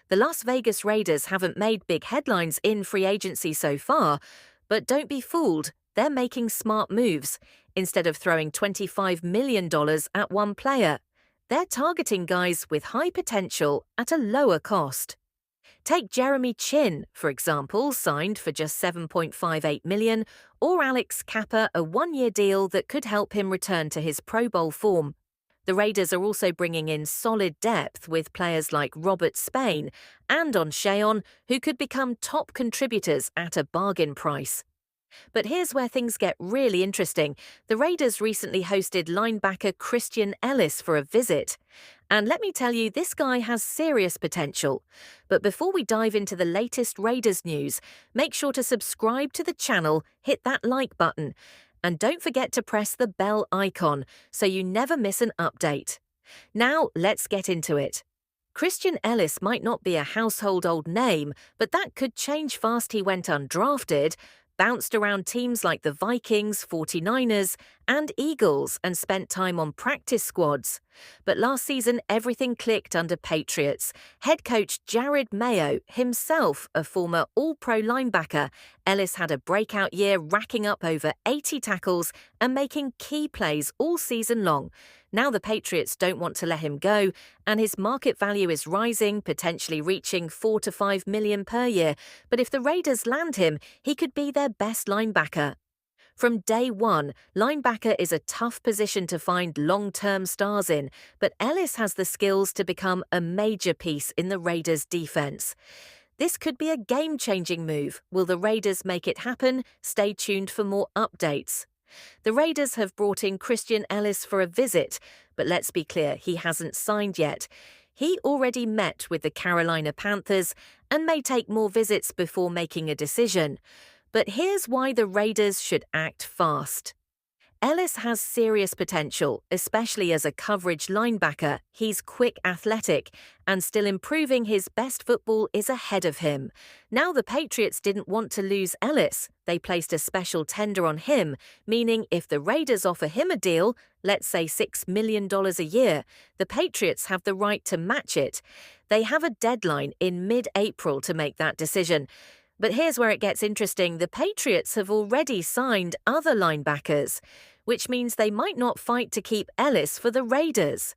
The Las Vegas Raiders haven't made big headlines in free agency so far, but don't be fooled, they're making smart moves. Instead of throwing $25 million at one player, they're targeting guys with high potential at a lower cost. Take Jeremy Chin, for example, signed for just $7.58 million, or Alex Kappa, a one-year deal that could help him return to his Pro Bowl form. The Raiders are also bringing in solid depth with players like Robert Spain and Sheon, who could become top contributors at a bargain price. But here's where things get really interesting. The Raiders recently hosted linebacker Christian Ellis for a visit. And let me tell you, this guy has serious potential. But before we dive into the latest Raiders news, make sure to subscribe to the channel, hit that like button, and don't forget to press the bell icon so you never miss an update. Now, let's get into it. Christian Ellis might not be a household old name, but that could change fast. He went undrafted, bounced around teams like the Vikings, 49ers, and Eagles, and spent time on practice squads. But last season, everything clicked under Patriots. Head coach Jared Mayo, himself a former All-Pro linebacker, Ellis had a breakout year, racking up over 80 tackles and making key plays all season long. Now the Patriots don't want to let him go, and his market value is rising, potentially reaching $4 to $5 million per year. But if the Raiders land him, he could be their best linebacker. From day one, linebacker is a tough position to find long-term stars in, but Ellis has the skills to become a major piece in the Raiders' defense. This could be a game-changing move. Will the Raiders make it happen? Stay tuned for more updates. The Raiders have brought in Christian Ellis for a visit, but let's be clear, he hasn't signed yet. He already met with the Carolina Panthers and may take more visits before making a decision. But here's why the Raiders should act fast. Ellis has serious potential, especially as a coverage linebacker. He's quick, athletic, and still improving. His best football is ahead of him. Now the Patriots didn't want to lose Ellis. They placed a special tender on him, meaning if the Raiders offer him a deal, let's say $6 million a year, the Patriots have the right to match it. They have a deadline in mid-April to make that decision. But here's where it gets interesting. The Patriots have already signed other linebackers, which means they might not fight to keep Ellis for the Raiders.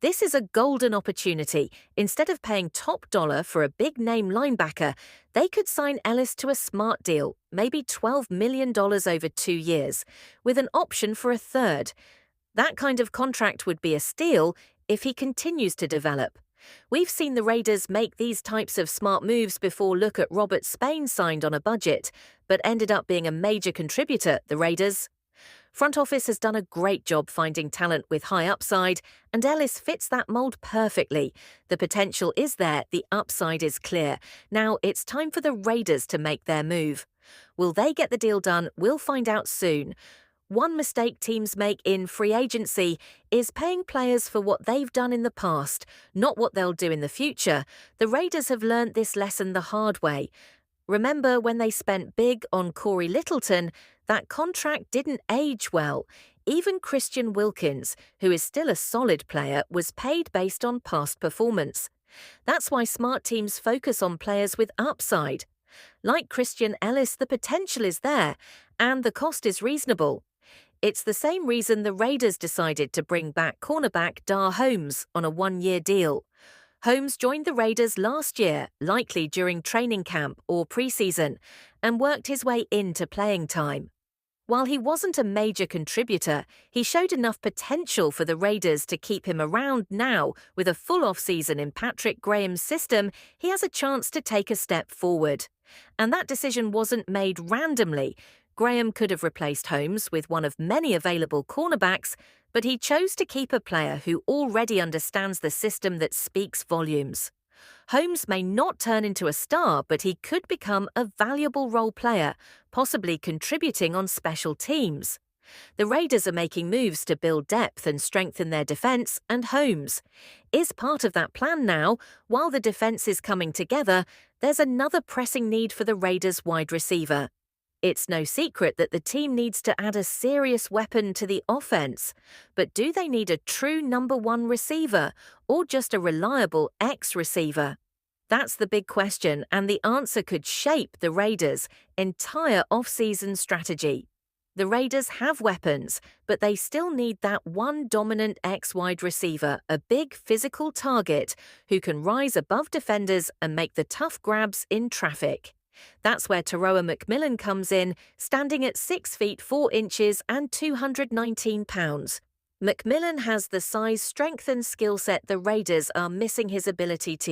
This is a golden opportunity. Instead of paying top dollar for a big-name linebacker, they could sign Ellis to a smart deal, maybe $12 million over 2 years, with an option for a third. That kind of contract would be a steal if he continues to develop. We've seen the Raiders make these types of smart moves before. Look at Robert Spain, signed on a budget, but ended up being a major contributor, the Raiders. Front office has done a great job finding talent with high upside, and Ellis fits that mold perfectly. The potential is there, the upside is clear. Now it's time for the Raiders to make their move. Will they get the deal done? We'll find out soon. One mistake teams make in free agency is paying players for what they've done in the past, not what they'll do in the future. The Raiders have learned this lesson the hard way. Remember when they spent big on Corey Littleton? That contract didn't age well. Even Christian Wilkins, who is still a solid player, was paid based on past performance. That's why smart teams focus on players with upside. Like Christian Ellis, the potential is there, and the cost is reasonable. It's the same reason the Raiders decided to bring back cornerback Dar Holmes on a one-year deal. Holmes joined the Raiders last year, likely during training camp or preseason, and worked his way into playing time. While he wasn't a major contributor, he showed enough potential for the Raiders to keep him around. Now. With a full off-season in Patrick Graham's system, he has a chance to take a step forward. And that decision wasn't made randomly. Graham could have replaced Holmes with one of many available cornerbacks, but he chose to keep a player who already understands the system that speaks volumes. Holmes may not turn into a star, but he could become a valuable role player, possibly contributing on special teams. The Raiders are making moves to build depth and strengthen their defense, and Holmes is part of that plan now. While the defense is coming together, there's another pressing need for the Raiders' wide receiver. It's no secret that the team needs to add a serious weapon to the offense. But do they need a true number one receiver or just a reliable X receiver? That's the big question, and the answer could shape the Raiders' entire off-season strategy. The Raiders have weapons, but they still need that one dominant X-wide receiver, a big physical target who can rise above defenders and make the tough grabs in traffic. That's where Teroa McMillan comes in, standing at 6 feet 4 inches and 219 pounds. McMillan has the size, strength and skill set the Raiders are missing his ability to